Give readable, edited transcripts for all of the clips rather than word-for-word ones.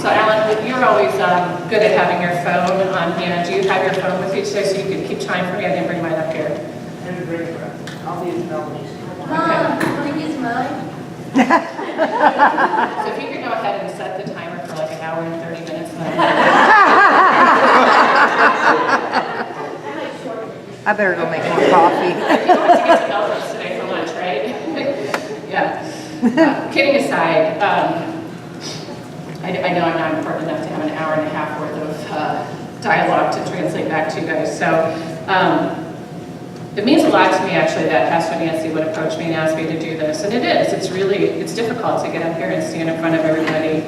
So Alan, you're always good at having your phone on hand. Do you have your phone with you today so you can keep time for me? I didn't bring mine up here. And a great friend. I'll use Melanie's. Mom, want to use mine? So if you could go ahead and set the timer for like an hour and 30 minutes. I better go make more coffee. You want to get to Melrose today for lunch, right? Yeah. Kidding aside, I know I'm not important enough to have an hour and a half worth of dialogue to translate back to you guys. So it means a lot to me actually that Pastor Nancy would approach me and ask me to do this. And it is. It's difficult to get up here and stand in front of everybody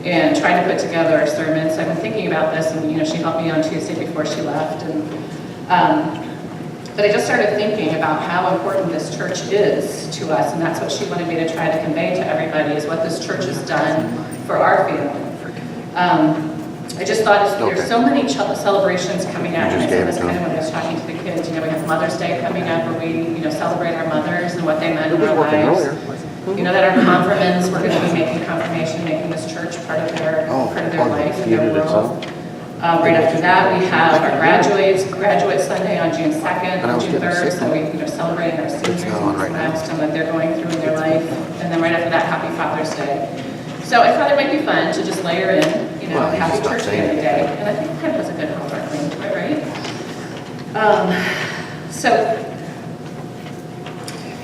and try to put together a sermon. So I've been thinking about this, and she helped me on Tuesday before she left. But I just started thinking about how important this church is to us, and that's what she wanted me to try to convey to everybody, is what this church has done for our family. I just thought there's so many celebrations coming up, and I said this kind of when I was talking to the kids. We have Mother's Day coming up, where we celebrate our mothers and what they meant in our lives. That our confirmants, we're going to be making confirmation, making this church part of their life and their world. Right after that, we have our graduate Sunday on June 2nd, and June 3rd, so we celebrating our seniors and this milestone that they're going through in their life. And then right after that, Happy Father's Day. So I thought it might be fun to just layer in, Happy Church Family Day. And I think it kind of has a good homework link to it, right?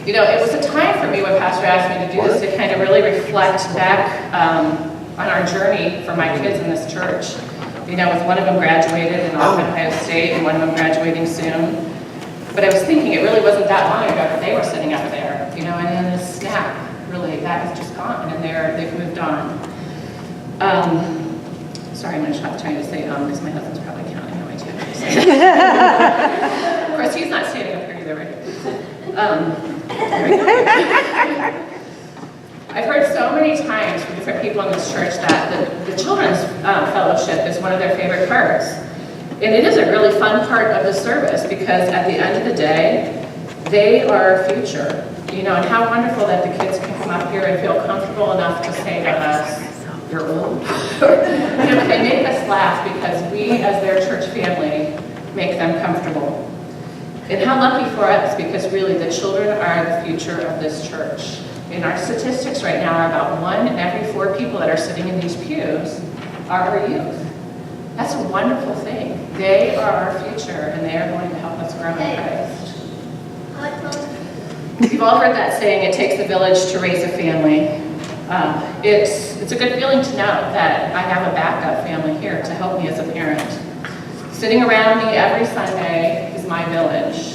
It was a time for me when Pastor asked me to do this to kind of really reflect back on our journey for my kids in this church. With one of them graduated in Ohio State and one of them graduating soon. But I was thinking it really wasn't that long ago that they were sitting up there, and then this snap, really, that is just gone, and they've moved on. Sorry, I'm going to stop trying to say because my husband's probably counting how many times I say it. Of course, he's not standing up here either, right? I've heard so many times from different people in this church that the children's fellowship is one of their favorite parts. And it is a really fun part of the service because at the end of the day, they are our future. And how wonderful that the kids can come up here and feel comfortable enough to say to us, "You're old." They make us laugh because we, as their church family, make them comfortable. And how lucky for us, because really the children are the future of this church. And our statistics right now are about 1 in every 4 people that are sitting in these pews are our youth. That's a wonderful thing. They are our future, and they are going to help us grow in Christ. You've all heard that saying, it takes a village to raise a family. It's a good feeling to know that I have a backup family here to help me as a parent. Sitting around me every Sunday is my village.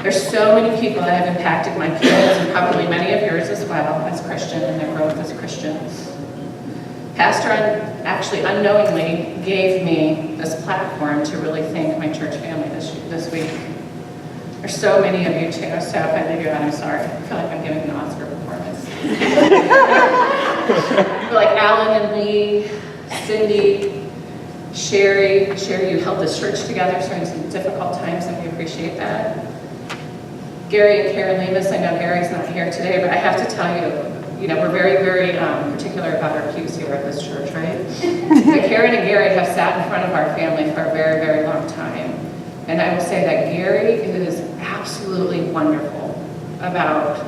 There's so many people that have impacted my kids, and probably many of yours as well, as Christian and their growth as Christians. Pastor actually unknowingly gave me this platform to really thank my church family this week. There's so many of you too, so if I leave you out, I'm sorry. I feel like I'm giving an Oscar performance. Like Alan and Lee, Cindy, Sherry, you held this church together during some difficult times, and we appreciate that. Gary and Karen Lemus, I know Gary's not here today, but I have to tell you, we're very, very particular about our pews here at this church, right? But Karen and Gary have sat in front of our family for a very, very long time. And I will say that Gary is absolutely wonderful about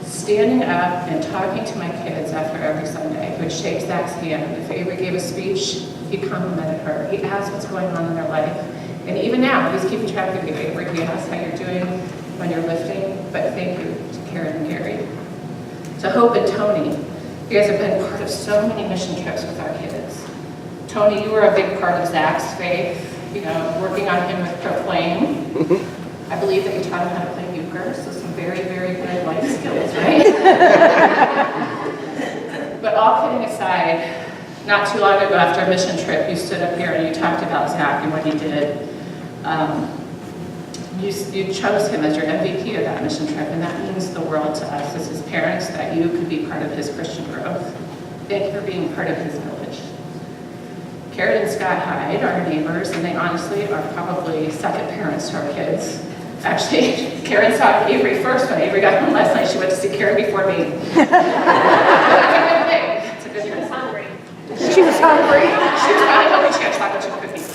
standing up and talking to my kids after every Sunday. He would shake Zach's hand. If Avery gave a speech, he complimented her. He asked what's going on in their life. And even now, he's keeping track of you, Avery. He asks how you're doing when you're lifting. But thank you to Karen and Gary. To Hope and Tony, you guys have been part of so many mission trips with our kids. Tony, you were a big part of Zach's faith, working on him with Proclaim. I believe that you taught him how to play euchre, so some very, very good life skills, right? But all kidding aside, not too long ago after a mission trip, you stood up here and you talked about Zach and what he did. You chose him as your MVP of that mission trip, and that means the world to us as his parents, that you could be part of his Christian growth. Thank you for being part of his village. Karen and Scott Hyde are our neighbors, and they honestly are probably second parents to our kids. Actually, Karen saw Avery first. When Avery got home last night, she went to see Karen before me. That's a good thing. It's a good thing. She was hungry. She was probably hoping she had chocolate chip cookies.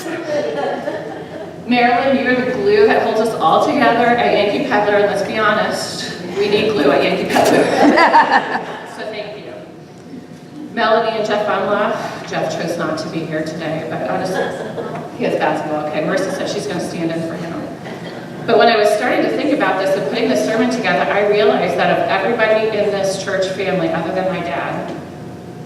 Marilyn, you're the glue that holds us all together at Yankee Peddler, and let's be honest, we need glue at Yankee Peddler. So thank you. Melanie and Jeff Bumla. Jeff chose not to be here today, but honestly, he has basketball. Okay, Marissa said she's going to stand in for him. But when I was starting to think about this and putting this sermon together, I realized that of everybody in this church family, other than my dad,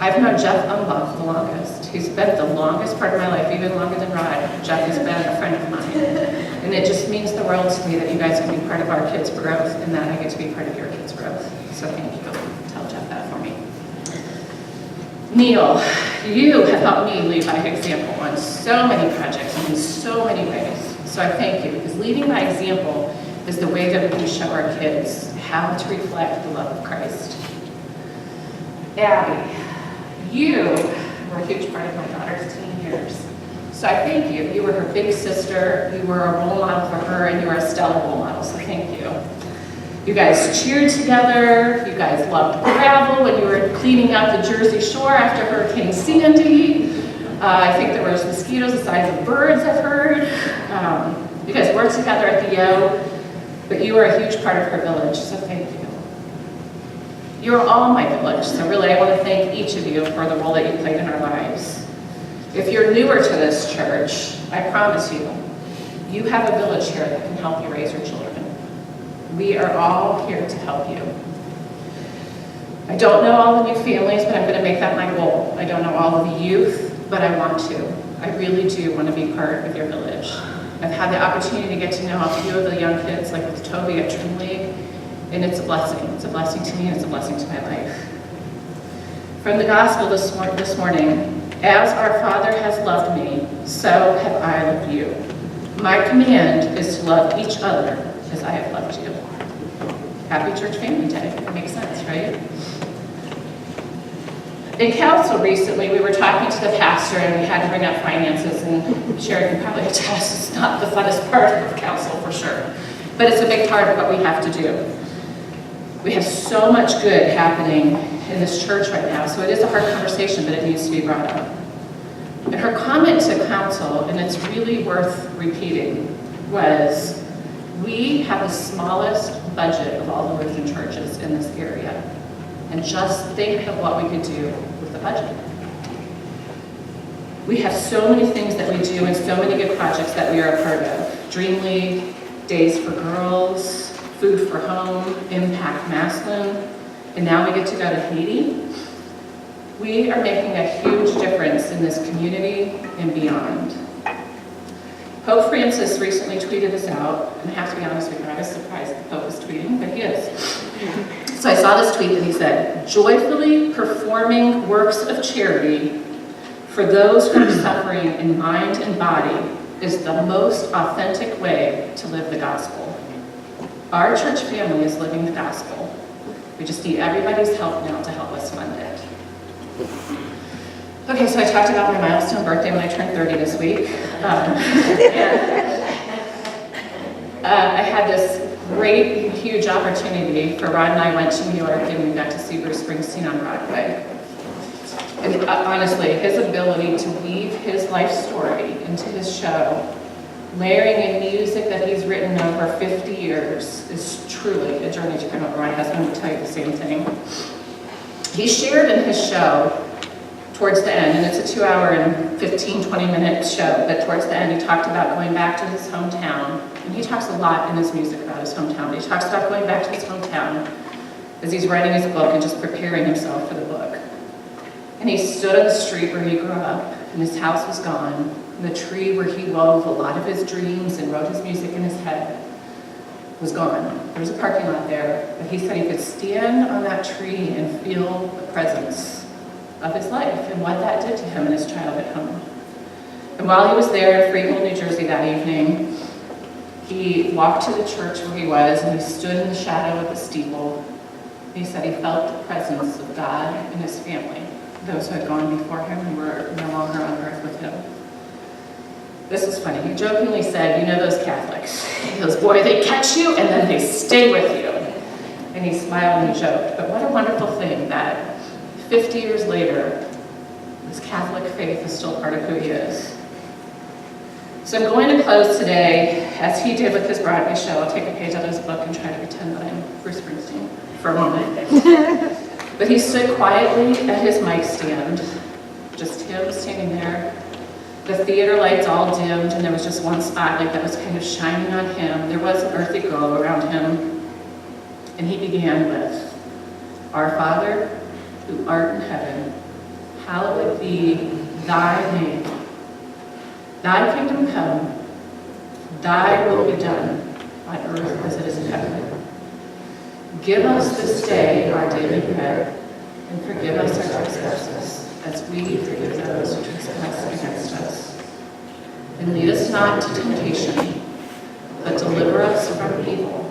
I've known Jeff Umbach the longest. He's been the longest part of my life, even longer than Rod. Jeff has been a friend of mine. And it just means the world to me that you guys can be part of our kids' growth and that I get to be part of your kids' growth. So thank you. Tell Jeff that for me. Neil, you have helped me lead by example on so many projects and in so many ways. So I thank you, because leading by example is the way that we can show our kids how to reflect the love of Christ. Abby, you were a huge part of my daughter's teen years. So I thank you. You were her big sister, you were a role model for her, and you were a stellar role model, so thank you. You guys cheered together, you guys loved gravel when you were cleaning up the Jersey Shore after Hurricane Sandy. I think there was mosquitoes the size of birds, I've heard. You guys worked together at the O, but you were a huge part of her village, so thank you. You're all my village, so really I want to thank each of you for the role that you played in our lives. If you're newer to this church, I promise you, you have a village here that can help you raise your children. We are all here to help you. I don't know all the new families, but I'm going to make that my goal. I don't know all of the youth, but I want to. I really do want to be part of your village. I've had the opportunity to get to know a few of the young kids, like with Toby at Trim League, and it's a blessing. It's a blessing to me, and it's a blessing to my life. From the gospel this morning, as our Father has loved me, so have I loved you. My command is to love each other as I have loved you. Happy Church Family Day. That makes sense, right? In council recently, we were talking to the pastor and we had to bring up finances, and Sherry can probably attest it's not the funnest part of council for sure, but it's a big part of what we have to do. We have so much good happening in this church right now, so it is a hard conversation, but it needs to be brought up. And her comment to council, and it's really worth repeating, was, we have the smallest budget of all the Lutheran churches in this area. And just think of what we could do with the budget. We have so many things that we do and so many good projects that we are a part of. Dream League, Days for Girls, Food for Home, Impact Maslin, and now we get to go to Haiti. We are making a huge difference in this community and beyond. Pope Francis recently tweeted this out, and I have to be honest with you, I was surprised the Pope was tweeting, but he is. So I saw this tweet and he said, joyfully performing works of charity for those who are suffering in mind and body is the most authentic way to live the gospel. Our church family is living the gospel. We just need everybody's help now to help us fund it. Okay, so I talked about my milestone birthday when I turned 30 this week. I had this great, huge opportunity for Rod and I went to New York and we got to see Bruce Springsteen on Broadway. And honestly, his ability to weave his life story into his show, layering in music that he's written over 50 years, is truly a journey to come over. My husband would tell you the same thing. He shared in his show, towards the end, and it's a 2-hour and 15, 20-minute show, but towards the end he talked about going back to his hometown. And he talks a lot in his music about his hometown. He talks about going back to his hometown as he's writing his book and just preparing himself for the book. And he stood on the street where he grew up, and his house was gone, and the tree where he wove a lot of his dreams and wrote his music in his head was gone. There was a parking lot there, but he said he could stand on that tree and feel the presence of his life and what that did to him in his childhood home. And while he was there in Freehold, New Jersey that evening, he walked to the church where he was and he stood in the shadow of the steeple. He said he felt the presence of God and his family, those who had gone before him and were no longer on earth with him. This is funny. He jokingly said, you know those Catholics. He goes, boy, they catch you and then they stay with you. And he smiled and he joked. But what a wonderful thing that 50 years later, his Catholic faith is still part of who he is. So I'm going to close today, as he did with his Broadway show. I'll take a page out of his book and try to pretend that I'm Bruce Springsteen for a moment. But he stood quietly at his mic stand, just him standing there. The theater lights all dimmed, and there was just one spotlight that was kind of shining on him. There was an earthly glow around him. And he began with, "Our Father, who art in heaven, hallowed be thy name. Thy kingdom come, thy will be done on earth as it is in heaven. Give us this day our daily bread, and forgive us our trespasses, as we forgive those who trespass against us. And lead us not into temptation, but deliver us from evil.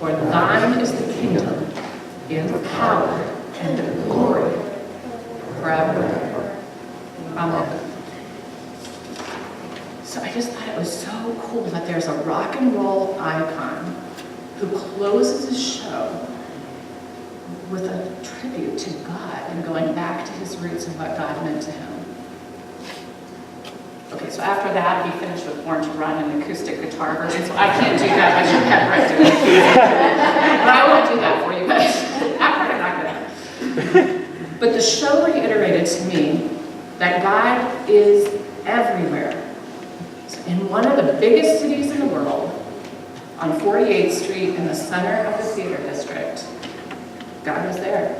For thine is the kingdom, and the power, and the glory, forever. Amen." So I just thought it was so cool that there's a rock and roll icon who closes his show with a tribute to God and going back to his roots and what God meant to him. Okay, so after that, he finished with Born to Run, an acoustic guitar version, so I can't do that. I should have Brett do it. But I won't do that for you guys. That part I'm not gonna. But the show reiterated to me that God is everywhere. In one of the biggest cities in the world, on 48th Street in the center of the theater district, God was there.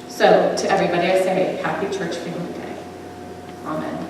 So to everybody I say, happy Church Family Day. Amen.